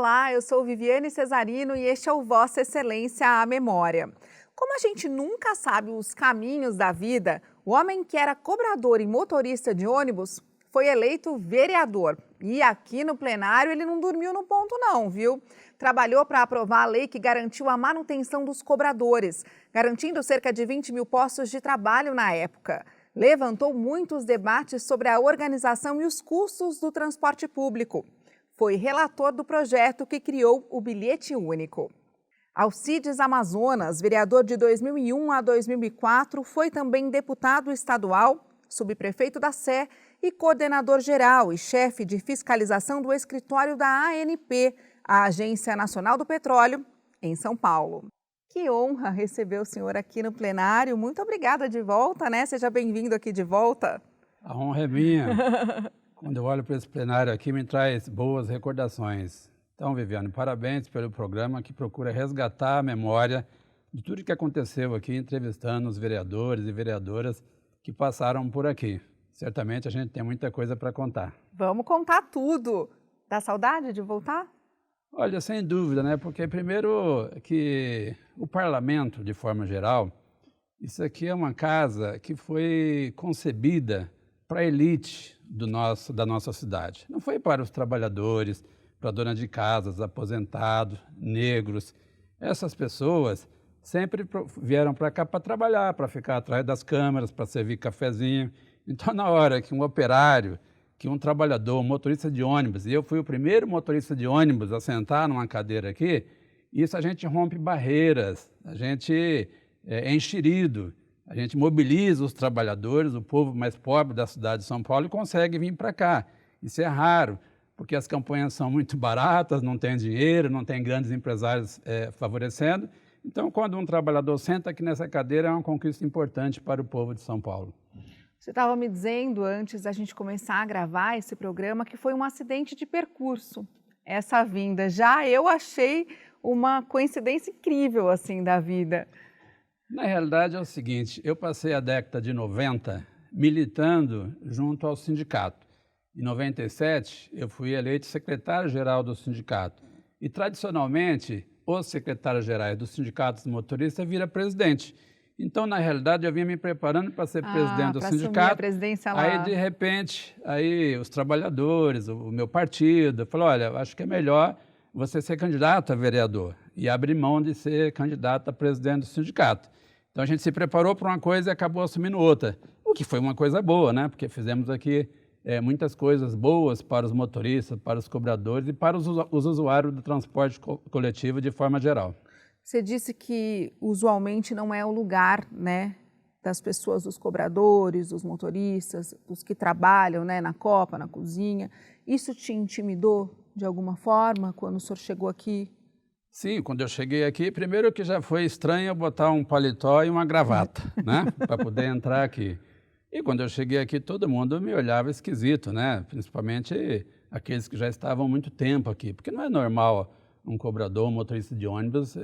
Olá, eu sou Viviane Cesarino e este é o Vossa Excelência à Memória. Como a gente nunca sabe os caminhos da vida, o homem que era cobrador e motorista de ônibus foi eleito vereador. E aqui no plenário ele não dormiu no ponto não, viu? Trabalhou para aprovar a lei que garantiu a manutenção dos cobradores, garantindo cerca de 20 mil postos de trabalho na época. Levantou muitos debates sobre a organização e os custos do transporte público. Foi relator do projeto que criou o bilhete único. Alcides Amazonas, vereador de 2001 a 2004, foi também deputado estadual, subprefeito da Sé e coordenador geral e chefe de fiscalização do escritório da ANP, a Agência Nacional do Petróleo, em São Paulo. Que honra receber o senhor aqui no plenário. Muito obrigada de volta, né? Seja bem-vindo aqui de volta. A honra é minha. Quando eu olho para esse plenário aqui, me traz boas recordações. Então, Viviane, parabéns pelo programa que procura resgatar a memória de tudo que aconteceu aqui, entrevistando os vereadores e vereadoras que passaram por aqui. Certamente a gente tem muita coisa para contar. Vamos contar tudo. Dá saudade de voltar? Olha, sem dúvida, né? Porque primeiro que o parlamento, de forma geral, isso aqui é uma casa que foi concebida para a elite da nossa cidade. Não foi para os trabalhadores, para donas de casas, aposentados, negros. Essas pessoas sempre vieram para cá para trabalhar, para ficar atrás das câmeras, para servir cafezinho. Então, na hora que um operário, que um trabalhador, um motorista de ônibus, e eu fui o primeiro motorista de ônibus a sentar numa cadeira aqui, isso a gente rompe barreiras, a gente é enxerido, a gente mobiliza os trabalhadores, o povo mais pobre da cidade de São Paulo e consegue vir para cá. Isso é raro, porque as campanhas são muito baratas, não tem dinheiro, não tem grandes empresários favorecendo. Então, quando um trabalhador senta aqui nessa cadeira, é uma conquista importante para o povo de São Paulo. Você estava me dizendo, antes da gente começar a gravar esse programa, que foi um acidente de percurso, essa vinda. Já eu achei uma coincidência incrível, assim, da vida. Na realidade é o seguinte, eu passei a década de 90 militando junto ao sindicato. Em 97, eu fui eleito secretário-geral do sindicato. E, tradicionalmente, os secretários-gerais dos sindicatos motoristas viram presidente. Então, na realidade, eu vinha me preparando para ser presidente do sindicato. A presidência lá. Aí, de repente, os trabalhadores, o meu partido, falou, olha, eu acho que é melhor você ser candidato a vereador e abrir mão de ser candidato a presidente do sindicato. Então, a gente se preparou para uma coisa e acabou assumindo outra, o que foi uma coisa boa, né? Porque fizemos aqui muitas coisas boas para os motoristas, para os cobradores e para os usuários do transporte coletivo de forma geral. Você disse que usualmente não é o lugar, né, das pessoas, dos cobradores, dos motoristas, dos que trabalham, né, na copa, na cozinha. Isso te intimidou de alguma forma quando o senhor chegou aqui? Sim, quando eu cheguei aqui, primeiro que já foi estranho eu botar um paletó e uma gravata, né, para poder entrar aqui. E quando eu cheguei aqui, todo mundo me olhava esquisito, né, principalmente aqueles que já estavam há muito tempo aqui, porque não é normal um cobrador, um motorista de ônibus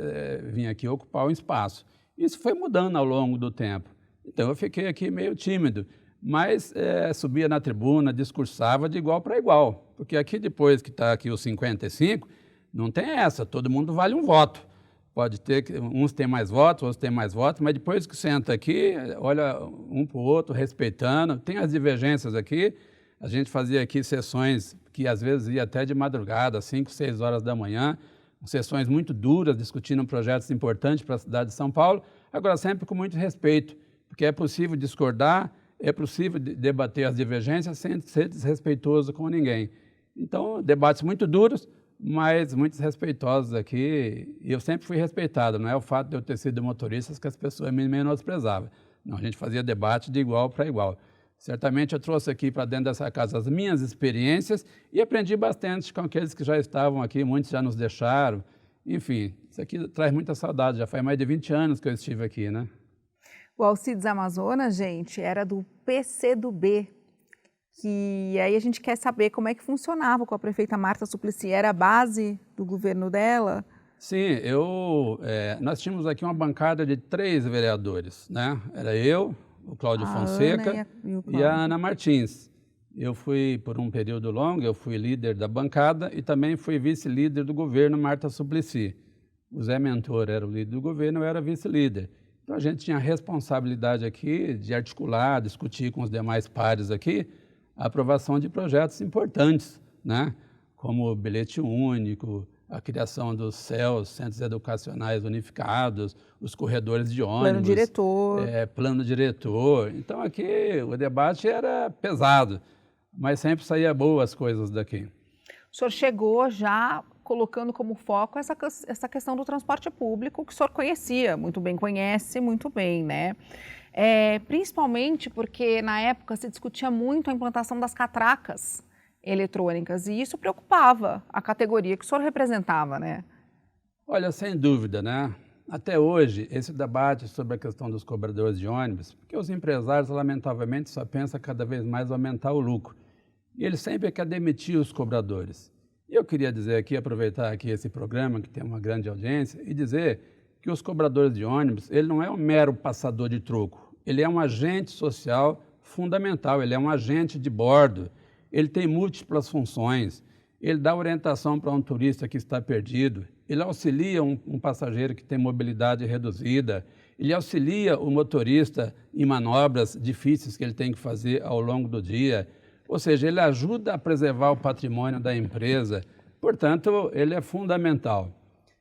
vir aqui ocupar um espaço. Isso foi mudando ao longo do tempo. Então eu fiquei aqui meio tímido, mas subia na tribuna, discursava de igual para igual, porque aqui depois que está aqui os 55, não tem essa, todo mundo vale um voto. Pode ter, uns têm mais votos, outros têm mais votos, mas depois que senta aqui, olha um para o outro, respeitando. Tem as divergências aqui, a gente fazia aqui sessões que às vezes ia até de madrugada, 5, 6 horas da manhã, sessões muito duras, discutindo projetos importantes para a cidade de São Paulo, agora sempre com muito respeito, porque é possível discordar, é possível debater as divergências sem ser desrespeitoso com ninguém. Então, debates muito duros, mas muito respeitosos aqui, e eu sempre fui respeitado, não é o fato de eu ter sido motorista que as pessoas me menosprezavam. Não, a gente fazia debate de igual para igual. Certamente eu trouxe aqui para dentro dessa casa as minhas experiências e aprendi bastante com aqueles que já estavam aqui, muitos já nos deixaram. Enfim, isso aqui traz muita saudade, já faz mais de 20 anos que eu estive aqui, né? O Alcides Amazonas, gente, era do PCdoB, que aí a gente quer saber como é que funcionava com a prefeita Marta Suplicy. Era a base do governo dela? Sim, nós tínhamos aqui uma bancada de 3 vereadores, né? Era eu, o Cláudio Fonseca e a Ana Martins. eu fui, por um período longo, eu fui líder da bancada e também fui vice-líder do governo Marta Suplicy. O Zé Mentor era o líder do governo, eu era vice-líder. Então a gente tinha a responsabilidade aqui de articular, discutir com os demais pares aqui a aprovação de projetos importantes, né? Como o bilhete único, a criação dos CELs, Centros Educacionais Unificados, os corredores de ônibus. Plano diretor. Plano diretor. Então aqui o debate era pesado, mas sempre saía boas coisas daqui. O senhor chegou já colocando como foco essa questão do transporte público, que o senhor conhecia muito bem, conhece muito bem, né? Principalmente porque na época se discutia muito a implantação das catracas eletrônicas e isso preocupava a categoria que o senhor representava, né? Olha, sem dúvida, né? Até hoje, esse debate sobre a questão dos cobradores de ônibus, porque os empresários, lamentavelmente, só pensam cada vez mais aumentar o lucro. E eles sempre querem demitir os cobradores. E eu queria dizer aqui, aproveitar aqui esse programa, que tem uma grande audiência, e dizer que os cobradores de ônibus, ele não é um mero passador de troco, ele é um agente social fundamental, ele é um agente de bordo, ele tem múltiplas funções, ele dá orientação para um turista que está perdido, ele auxilia um passageiro que tem mobilidade reduzida, ele auxilia o motorista em manobras difíceis que ele tem que fazer ao longo do dia, ou seja, ele ajuda a preservar o patrimônio da empresa, portanto, ele é fundamental.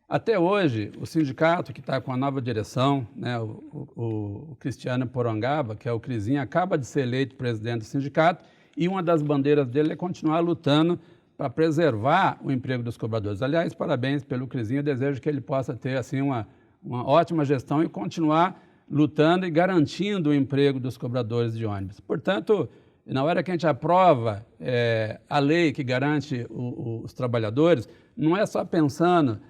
Até hoje, o sindicato que está com a nova direção, né, o Cristiano Porongaba, que é o Crisinho, acaba de ser eleito presidente do sindicato e uma das bandeiras dele é continuar lutando para preservar o emprego dos cobradores. Aliás, parabéns pelo Crisinho, eu desejo que ele possa ter assim, uma ótima gestão e continuar lutando e garantindo o emprego dos cobradores de ônibus. Portanto, na hora que a gente aprova a lei que garante os trabalhadores, não é só pensando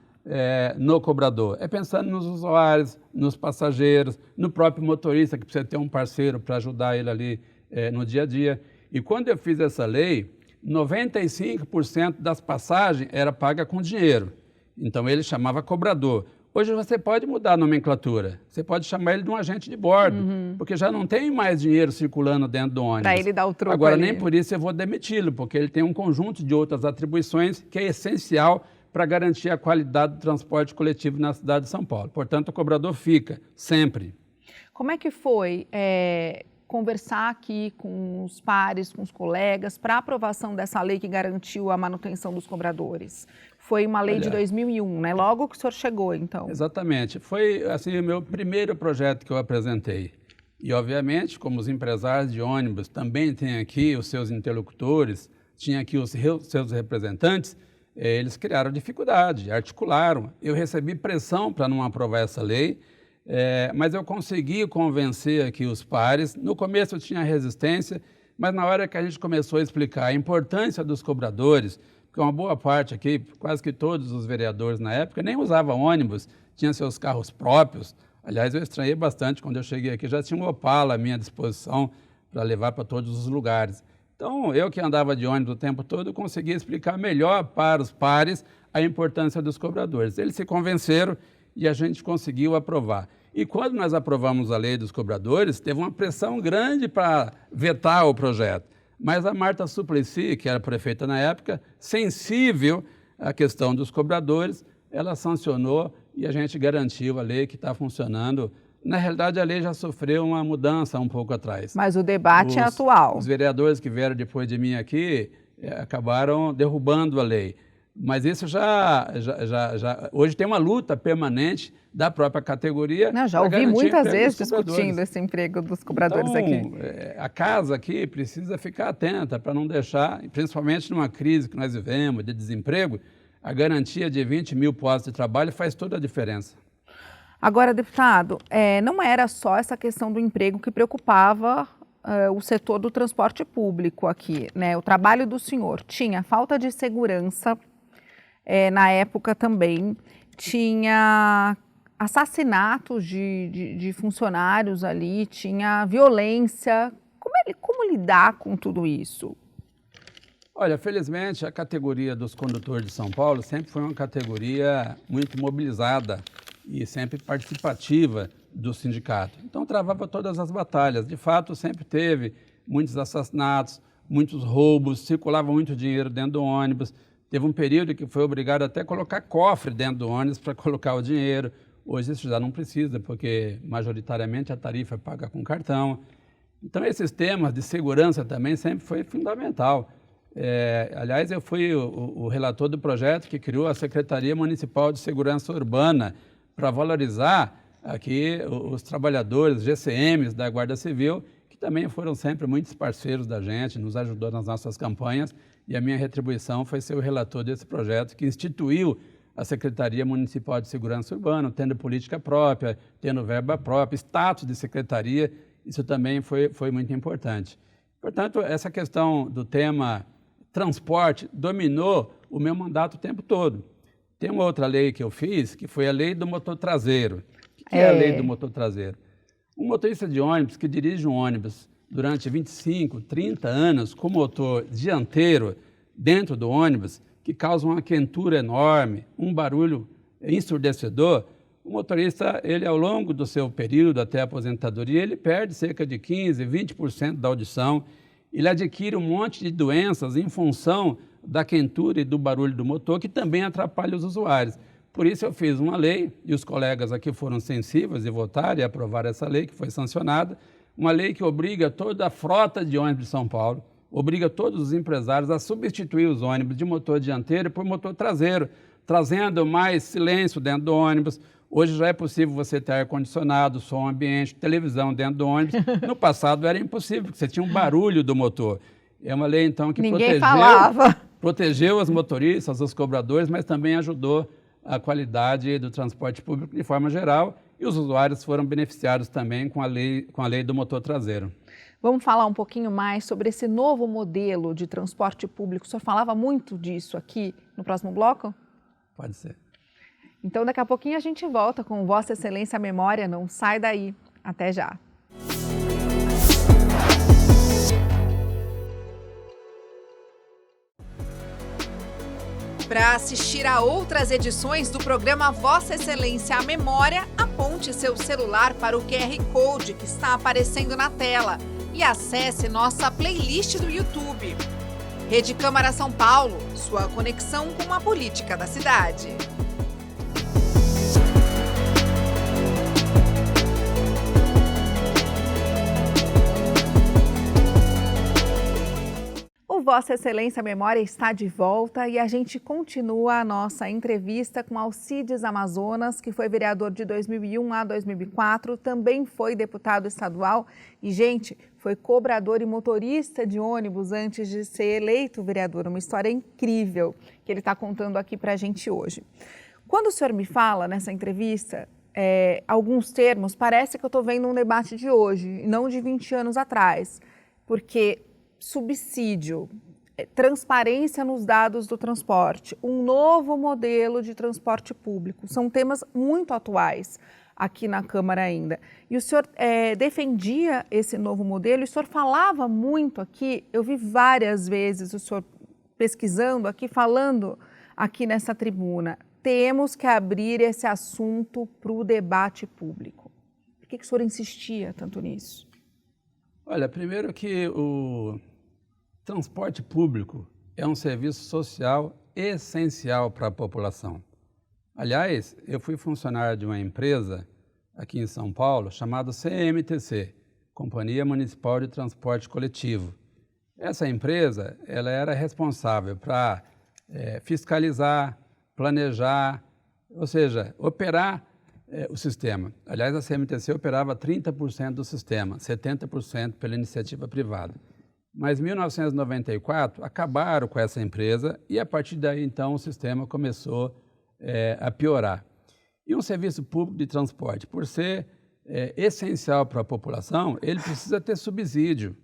no cobrador, é pensando nos usuários, nos passageiros, no próprio motorista, que precisa ter um parceiro para ajudar ele ali no dia a dia. E quando eu fiz essa lei, 95% das passagens era paga com dinheiro. Então ele chamava cobrador. Hoje você pode mudar a nomenclatura, você pode chamar ele de um agente de bordo, porque já não tem mais dinheiro circulando dentro do ônibus. Para ele dar o troco. Agora, ali. nem por isso eu vou demiti-lo, porque ele tem um conjunto de outras atribuições que é essencial para garantir a qualidade do transporte coletivo na cidade de São Paulo. Portanto, o cobrador fica, sempre. Como é que foi conversar aqui com os pares, com os colegas, para a aprovação dessa lei que garantiu a manutenção dos cobradores? Foi uma lei de 2001, né? Logo que o senhor chegou, então. Exatamente. Foi assim, o meu primeiro projeto que eu apresentei. E, obviamente, como os empresários de ônibus também têm aqui os seus interlocutores, tinham aqui os seus representantes, eles criaram dificuldade, articularam. Eu recebi pressão para não aprovar essa lei, mas eu consegui convencer aqui os pares. No começo eu tinha resistência, mas na hora que a gente começou a explicar a importância dos cobradores, porque uma boa parte aqui, quase que todos os vereadores na época, nem usavam ônibus, tinham seus carros próprios. Aliás, eu estranhei bastante quando eu cheguei aqui, já tinha um Opala à minha disposição para levar para todos os lugares. Então, eu que andava de ônibus o tempo todo, consegui explicar melhor para os pares a importância dos cobradores. Eles se convenceram e a gente conseguiu aprovar. E quando nós aprovamos a lei dos cobradores, teve uma pressão grande para vetar o projeto. Mas a Marta Suplicy, que era prefeita na época, sensível à questão dos cobradores, ela sancionou e a gente garantiu a lei que está funcionando. Na realidade, a lei já sofreu uma mudança um pouco atrás. Mas o debate é atual. Os vereadores que vieram depois de mim aqui acabaram derrubando a lei. Mas isso hoje tem uma luta permanente da própria categoria. Não, já ouvi muitas vezes discutindo esse emprego dos cobradores aqui. A casa aqui precisa ficar atenta para não deixar, principalmente numa crise que nós vivemos de desemprego, a garantia de 20 mil postos de trabalho faz toda a diferença. Agora, deputado, não era só essa questão do emprego que preocupava o setor do transporte público aqui, né? O trabalho do senhor tinha falta de segurança, na época também, tinha assassinatos de funcionários ali, tinha violência. Como lidar com tudo isso? Olha, felizmente a categoria dos condutores de São Paulo sempre foi uma categoria muito mobilizada e sempre participativa do sindicato. Então travava todas as batalhas. De fato, sempre teve muitos assassinatos, muitos roubos, circulava muito dinheiro dentro do ônibus. Teve um período que foi obrigado até a colocar cofre dentro do ônibus para colocar o dinheiro. Hoje isso já não precisa, porque majoritariamente a tarifa é paga com cartão. Então, esses temas de segurança também sempre foi fundamental. Aliás, eu fui o relator do projeto que criou a Secretaria Municipal de Segurança Urbana para valorizar aqui os trabalhadores, GCMs da Guarda Civil, que também foram sempre muitos parceiros da gente, nos ajudou nas nossas campanhas, e a minha retribuição foi ser o relator desse projeto que instituiu a Secretaria Municipal de Segurança Urbana, tendo política própria, tendo verba própria, status de secretaria, isso também foi muito importante. Portanto, essa questão do tema transporte dominou o meu mandato o tempo todo. Tem uma outra lei que eu fiz, que foi a lei do motor traseiro. O que é a lei do motor traseiro? Um motorista de ônibus que dirige um ônibus durante 25, 30 anos com motor dianteiro dentro do ônibus, que causa uma quentura enorme, um barulho ensurdecedor, o motorista, ele ao longo do seu período até a aposentadoria, ele perde cerca de 15%, 20% da audição, ele adquire um monte de doenças em função da quentura e do barulho do motor, que também atrapalha os usuários. Por isso eu fiz uma lei, e os colegas aqui foram sensíveis e votaram e aprovaram essa lei, que foi sancionada, uma lei que obriga toda a frota de ônibus de São Paulo, obriga todos os empresários a substituir os ônibus de motor dianteiro por motor traseiro, trazendo mais silêncio dentro do ônibus. Hoje já é possível você ter ar-condicionado, som ambiente, televisão dentro do ônibus. No passado era impossível, porque você tinha um barulho do motor. É uma lei, então, que protegeu os motoristas, os cobradores, mas também ajudou a qualidade do transporte público de forma geral, e os usuários foram beneficiados também com a lei do motor traseiro. Vamos falar um pouquinho mais sobre esse novo modelo de transporte público. O senhor falava muito disso aqui no próximo bloco? Pode ser. Então, daqui a pouquinho a gente volta com Vossa Excelência Memória. Não sai daí. Até já. Para assistir a outras edições do programa Vossa Excelência Memória, aponte seu celular para o QR Code que está aparecendo na tela e acesse nossa playlist do YouTube. Rede Câmara São Paulo, sua conexão com a política da cidade. O Vossa Excelência Memória está de volta e a gente continua a nossa entrevista com Alcides Amazonas, que foi vereador de 2001 a 2004, também foi deputado estadual e, gente, foi cobrador e motorista de ônibus antes de ser eleito vereador. Uma história incrível que ele está contando aqui para a gente hoje. Quando o senhor me fala nessa entrevista, alguns termos, parece que eu estou vendo um debate de hoje, não de 20 anos atrás, porque subsídio, transparência nos dados do transporte, um novo modelo de transporte público, são temas muito atuais aqui na Câmara ainda. E o senhor defendia esse novo modelo, e o senhor falava muito aqui, eu vi várias vezes o senhor pesquisando aqui, falando aqui nessa tribuna, temos que abrir esse assunto para o debate público. Por que o senhor insistia tanto nisso? Olha, primeiro que o transporte público é um serviço social essencial para a população. Aliás, eu fui funcionário de uma empresa aqui em São Paulo chamada CMTC, Companhia Municipal de Transporte Coletivo. Essa empresa, ela era responsável para fiscalizar, planejar, ou seja, operar o sistema. Aliás, a CMTC operava 30% do sistema, 70% pela iniciativa privada. Mas em 1994 acabaram com essa empresa e a partir daí então o sistema começou a piorar. E um serviço público de transporte, por ser essencial para a população, ele precisa ter subsídio.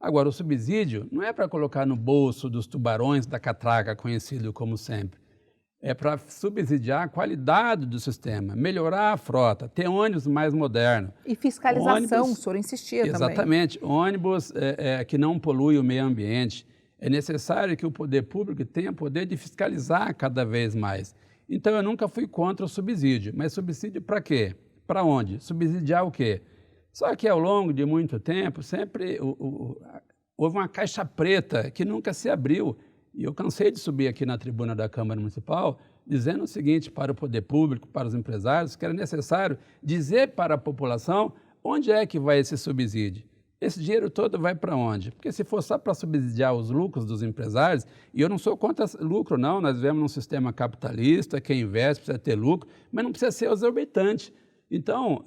Agora, o subsídio não é para colocar no bolso dos tubarões da catraca, conhecido como sempre. É para subsidiar a qualidade do sistema, melhorar a frota, ter ônibus mais moderno. E fiscalização, o senhor insistia também. Exatamente, ônibus que não polui o meio ambiente. É necessário que o poder público tenha poder de fiscalizar cada vez mais. Então, eu nunca fui contra o subsídio, mas subsídio para quê? Para onde? Subsidiar o quê? Só que ao longo de muito tempo, sempre o houve uma caixa preta que nunca se abriu. E eu cansei de subir aqui na tribuna da Câmara Municipal dizendo o seguinte para o poder público, para os empresários, que era necessário dizer para a população onde é que vai esse subsídio. Esse dinheiro todo vai para onde? Porque se for só para subsidiar os lucros dos empresários, e eu não sou contra lucro não, nós vivemos num sistema capitalista, quem investe precisa ter lucro, mas não precisa ser exorbitante. Então,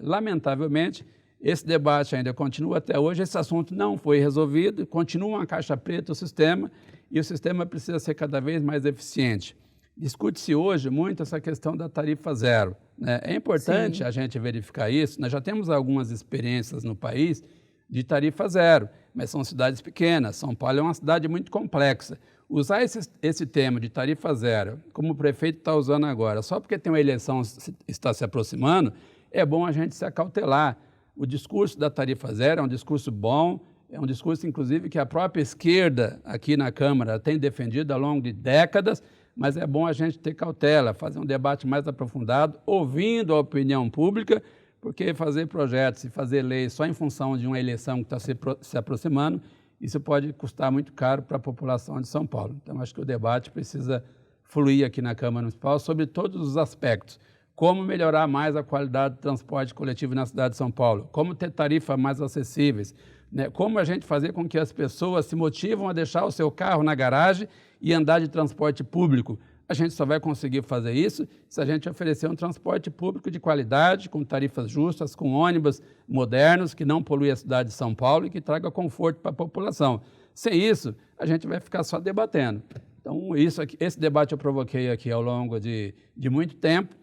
lamentavelmente, esse debate ainda continua até hoje, esse assunto não foi resolvido, continua uma caixa preta o sistema, e o sistema precisa ser cada vez mais eficiente. Discute-se hoje muito essa questão da tarifa zero, né? É importante a gente verificar isso, nós já temos algumas experiências no país de tarifa zero, mas são cidades pequenas, São Paulo é uma cidade muito complexa. Usar esse tema de tarifa zero, como o prefeito está usando agora, só porque tem uma eleição está se aproximando, é bom a gente se acautelar. O discurso da tarifa zero é um discurso bom, é um discurso, inclusive, que a própria esquerda aqui na Câmara tem defendido ao longo de décadas, mas é bom a gente ter cautela, fazer um debate mais aprofundado, ouvindo a opinião pública, porque fazer projetos e fazer leis só em função de uma eleição que está se aproximando, isso pode custar muito caro para a população de São Paulo. Então, acho que o debate precisa fluir aqui na Câmara Municipal sobre todos os aspectos. Como melhorar mais a qualidade do transporte coletivo na cidade de São Paulo, como ter tarifas mais acessíveis, né? Como a gente fazer com que as pessoas se motivam a deixar o seu carro na garagem e andar de transporte público. A gente só vai conseguir fazer isso se a gente oferecer um transporte público de qualidade, com tarifas justas, com ônibus modernos, que não poluem a cidade de São Paulo e que traga conforto para a população. Sem isso, a gente vai ficar só debatendo. Então, esse debate eu provoquei aqui ao longo de muito tempo,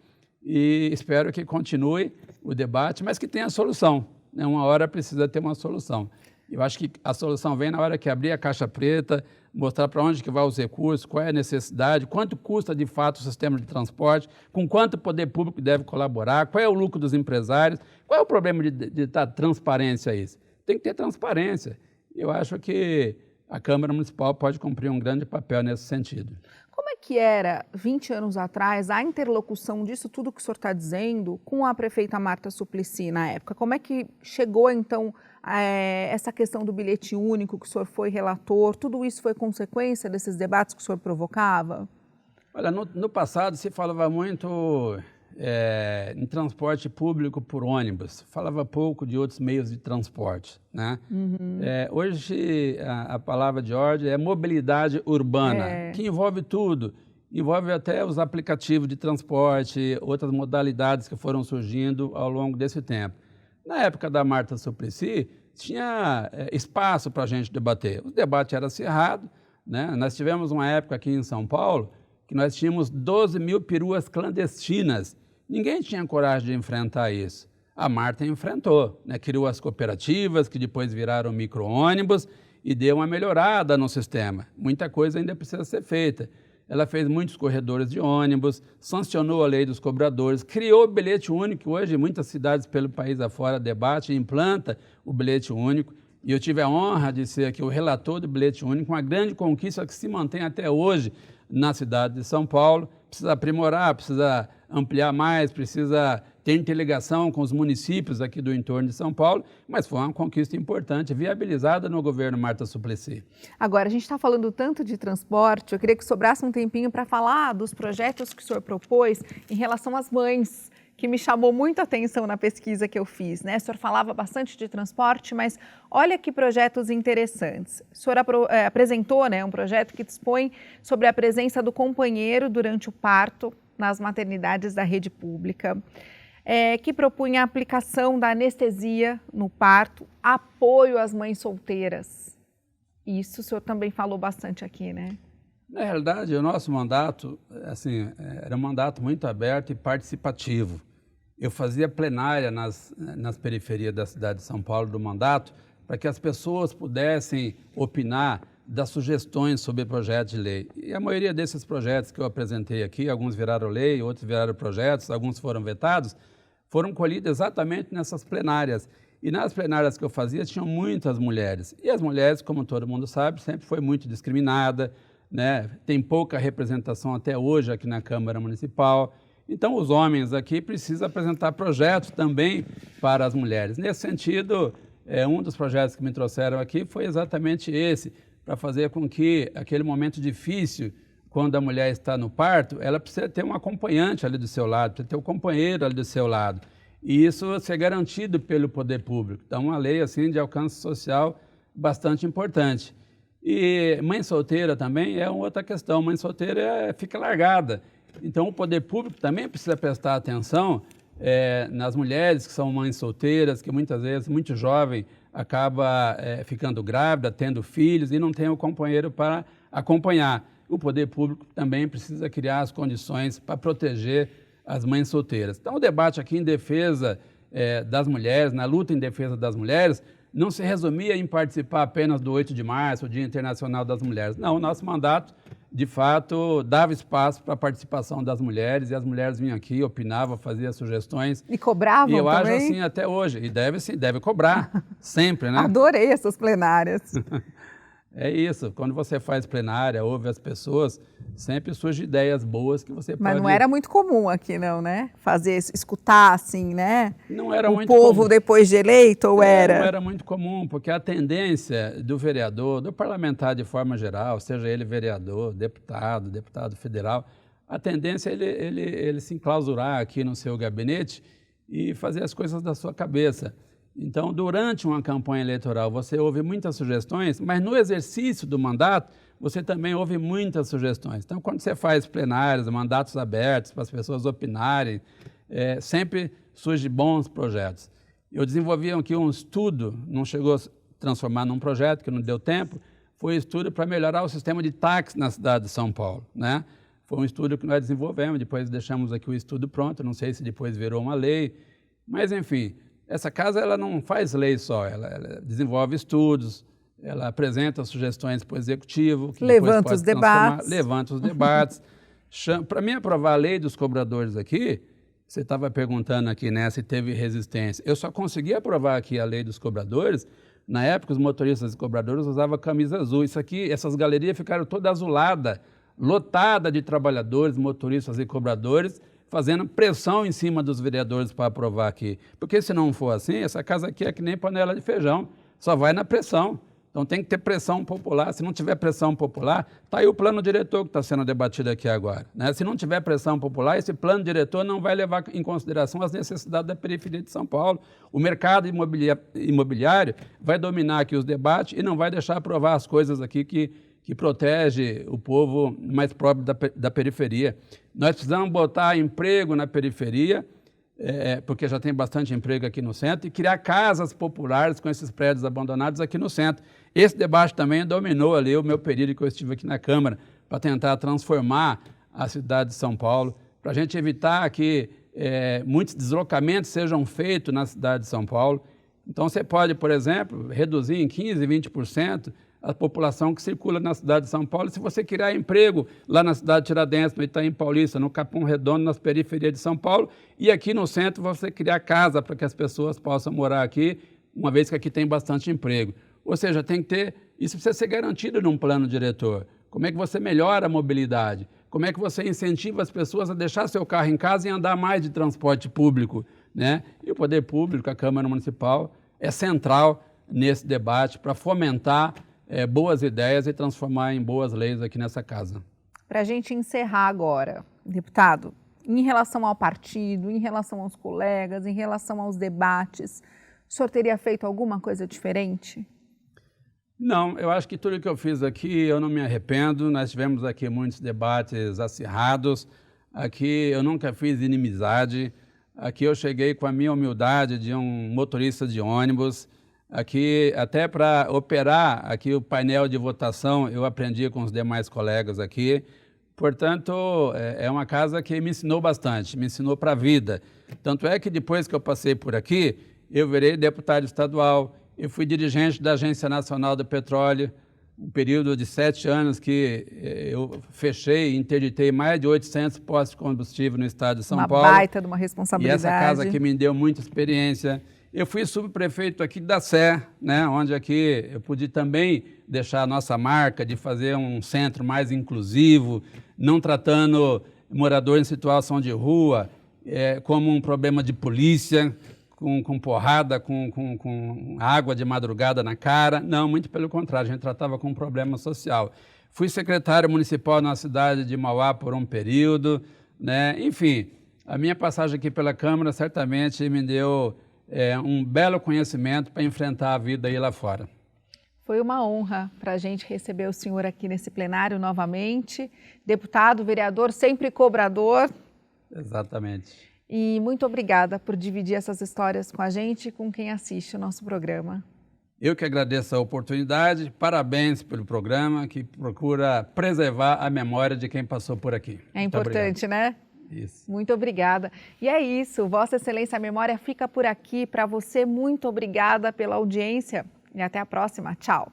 e espero que continue o debate, mas que tenha solução, né? Uma hora precisa ter uma solução. Eu acho que a solução vem na hora que abrir a caixa preta, mostrar para onde que vai os recursos, qual é a necessidade, quanto custa de fato o sistema de transporte, com quanto o poder público deve colaborar, qual é o lucro dos empresários, qual é o problema de dar transparência a isso. Tem que ter transparência. Eu acho que a Câmara Municipal pode cumprir um grande papel nesse sentido. Como é que era, 20 anos atrás, a interlocução disso tudo que o senhor está dizendo com a prefeita Marta Suplicy na época? Como é que chegou, então, essa questão do bilhete único, que o senhor foi relator? Tudo isso foi consequência desses debates que o senhor provocava? Olha, no passado se falava muito em transporte público por ônibus, falava pouco de outros meios de transporte, né? Hoje a palavra de ordem é mobilidade urbana, que envolve tudo, envolve até os aplicativos de transporte, outras modalidades que foram surgindo ao longo desse tempo. Na época da Marta Suplicy, tinha espaço para a gente debater. O debate era acirrado, né? Nós tivemos uma época aqui em São Paulo que nós tínhamos 12 mil peruas clandestinas. Ninguém tinha coragem de enfrentar isso. A Marta enfrentou, né? Criou as cooperativas, que depois viraram micro-ônibus, e deu uma melhorada no sistema. Muita coisa ainda precisa ser feita. Ela fez muitos corredores de ônibus, sancionou a lei dos cobradores, criou o bilhete único. Hoje, muitas cidades pelo país afora debatem e implantam o bilhete único. E eu tive a honra de ser aqui o relator do bilhete único, uma grande conquista que se mantém até hoje na cidade de São Paulo. Precisa aprimorar, precisa ampliar mais, precisa ter interligação com os municípios aqui do entorno de São Paulo, mas foi uma conquista importante, viabilizada no governo Marta Suplicy. Agora, a gente está falando tanto de transporte, eu queria que sobrasse um tempinho para falar dos projetos que o senhor propôs em relação às mães, que me chamou muito a atenção na pesquisa que eu fiz, né? O senhor falava bastante de transporte, mas olha que projetos interessantes. O senhor apresentou, né, um projeto que dispõe sobre a presença do companheiro durante o parto nas maternidades da rede pública, que propunha a aplicação da anestesia no parto, apoio às mães solteiras. Isso o senhor também falou bastante aqui, né? Na realidade, o nosso mandato, assim, era um mandato muito aberto e participativo. Eu fazia plenária nas periferias da cidade de São Paulo do mandato, para que as pessoas pudessem opinar das sugestões sobre projetos de lei. E a maioria desses projetos que eu apresentei aqui, alguns viraram lei, outros viraram projetos, alguns foram vetados, foram colhidos exatamente nessas plenárias. E nas plenárias que eu fazia, tinham muitas mulheres. E as mulheres, como todo mundo sabe, sempre foi muito discriminada, né? Tem pouca representação até hoje aqui na Câmara Municipal. Então, os homens aqui precisam apresentar projetos também para as mulheres. Nesse sentido, um dos projetos que me trouxeram aqui foi exatamente esse, para fazer com que aquele momento difícil, quando a mulher está no parto, ela precisa ter um acompanhante ali do seu lado, precisa ter um companheiro ali do seu lado. E isso ser garantido pelo poder público. Então, uma lei assim de alcance social bastante importante. E mãe solteira também é outra questão. Mãe solteira fica largada. Então, o poder público também precisa prestar atenção nas mulheres que são mães solteiras, que muitas vezes, muito jovem, acaba ficando grávida, tendo filhos e não tem o companheiro para acompanhar. O poder público também precisa criar as condições para proteger as mães solteiras. Então, o debate aqui em defesa das mulheres, na luta em defesa das mulheres, não se resumia em participar apenas do 8 de março, o Dia Internacional das Mulheres. Não, o nosso mandato, de fato, dava espaço para a participação das mulheres, e as mulheres vinham aqui, opinavam, faziam sugestões. E cobravam também? E eu acho assim até hoje, e deve cobrar, sempre, né? Adorei essas plenárias. É isso, quando você faz plenária, ouve as pessoas, sempre surgem ideias boas que você pode... Mas não era muito comum aqui não, né? Escutar assim, né? Não era muito comum. O povo comum. Depois de eleito, ou era? Não era muito comum, porque a tendência do vereador, do parlamentar de forma geral, seja ele vereador, deputado federal, a tendência é ele se enclausurar aqui no seu gabinete e fazer as coisas da sua cabeça. Então, durante uma campanha eleitoral, você ouve muitas sugestões, mas no exercício do mandato, você também ouve muitas sugestões. Então, quando você faz plenários, mandatos abertos para as pessoas opinarem, sempre surgem bons projetos. Eu desenvolvi aqui um estudo, não chegou a transformar num projeto, que não deu tempo, foi um estudo para melhorar o sistema de táxi na cidade de São Paulo, né? Foi um estudo que nós desenvolvemos, depois deixamos aqui o estudo pronto, não sei se depois virou uma lei, mas, enfim... Essa casa ela não faz lei só, ela desenvolve estudos, ela apresenta sugestões para o executivo, que levanta os debates. Levanta os debates. Para mim aprovar a lei dos cobradores aqui, você estava perguntando aqui, né, se teve resistência. Eu só consegui aprovar aqui a lei dos cobradores, na época os motoristas e cobradores usavam camisa azul. Isso aqui, essas galerias ficaram todas azuladas, lotadas de trabalhadores, motoristas e cobradores, fazendo pressão em cima dos vereadores para aprovar aqui. Porque se não for assim, essa casa aqui é que nem panela de feijão, só vai na pressão. Então tem que ter pressão popular. Se não tiver pressão popular, está aí o plano diretor que está sendo debatido aqui agora, né? Se não tiver pressão popular, esse plano diretor não vai levar em consideração as necessidades da periferia de São Paulo. O mercado imobiliário vai dominar aqui os debates e não vai deixar aprovar as coisas aqui que protege o povo mais pobre da periferia. Nós precisamos botar emprego na periferia, porque já tem bastante emprego aqui no centro, e criar casas populares com esses prédios abandonados aqui no centro. Esse debate também dominou ali o meu período que eu estive aqui na Câmara, para tentar transformar a cidade de São Paulo, para a gente evitar que muitos deslocamentos sejam feitos na cidade de São Paulo. Então, você pode, por exemplo, reduzir em 15%, 20% a população que circula na cidade de São Paulo. Se você criar emprego lá na cidade de Tiradentes, no Itaim Paulista, no Capão Redondo, nas periferias de São Paulo, e aqui no centro você criar casa para que as pessoas possam morar aqui, uma vez que aqui tem bastante emprego. Ou seja, tem que ter, isso precisa ser garantido num plano diretor. Como é que você melhora a mobilidade? Como é que você incentiva as pessoas a deixar seu carro em casa e andar mais de transporte público, né? E o poder público, a Câmara Municipal, é central nesse debate para fomentar boas ideias e transformar em boas leis aqui nessa casa. Para a gente encerrar agora, deputado, em relação ao partido, em relação aos colegas, em relação aos debates, o senhor teria feito alguma coisa diferente? Não, eu acho que tudo que eu fiz aqui, eu não me arrependo. Nós tivemos aqui muitos debates acirrados. Aqui eu nunca fiz inimizade. Aqui eu cheguei com a minha humildade de um motorista de ônibus. Aqui, até para operar aqui o painel de votação, eu aprendi com os demais colegas aqui. Portanto, é uma casa que me ensinou bastante, me ensinou para a vida. Tanto é que depois que eu passei por aqui, eu virei deputado estadual, eu fui dirigente da Agência Nacional do Petróleo, um período de 7 anos que eu fechei e interditei mais de 800 postos de combustível no estado de São Paulo. Uma baita de uma responsabilidade. E essa casa aqui me deu muita experiência. Eu fui subprefeito aqui da Sé, né, onde aqui eu pude também deixar a nossa marca de fazer um centro mais inclusivo, não tratando morador em situação de rua como um problema de polícia, com porrada, com água de madrugada na cara. Não, muito pelo contrário, a gente tratava com um problema social. Fui secretário municipal na cidade de Mauá por um período, né? Enfim, a minha passagem aqui pela Câmara certamente me deu um belo conhecimento para enfrentar a vida aí lá fora. Foi uma honra para a gente receber o senhor aqui nesse plenário novamente. Deputado, vereador, sempre cobrador. Exatamente. E muito obrigada por dividir essas histórias com a gente e com quem assiste o nosso programa. Eu que agradeço a oportunidade, parabéns pelo programa que procura preservar a memória de quem passou por aqui. É importante, né? Isso. Muito obrigada. E é isso, Vossa Excelência, a memória fica por aqui. Para você, muito obrigada pela audiência e até a próxima. Tchau.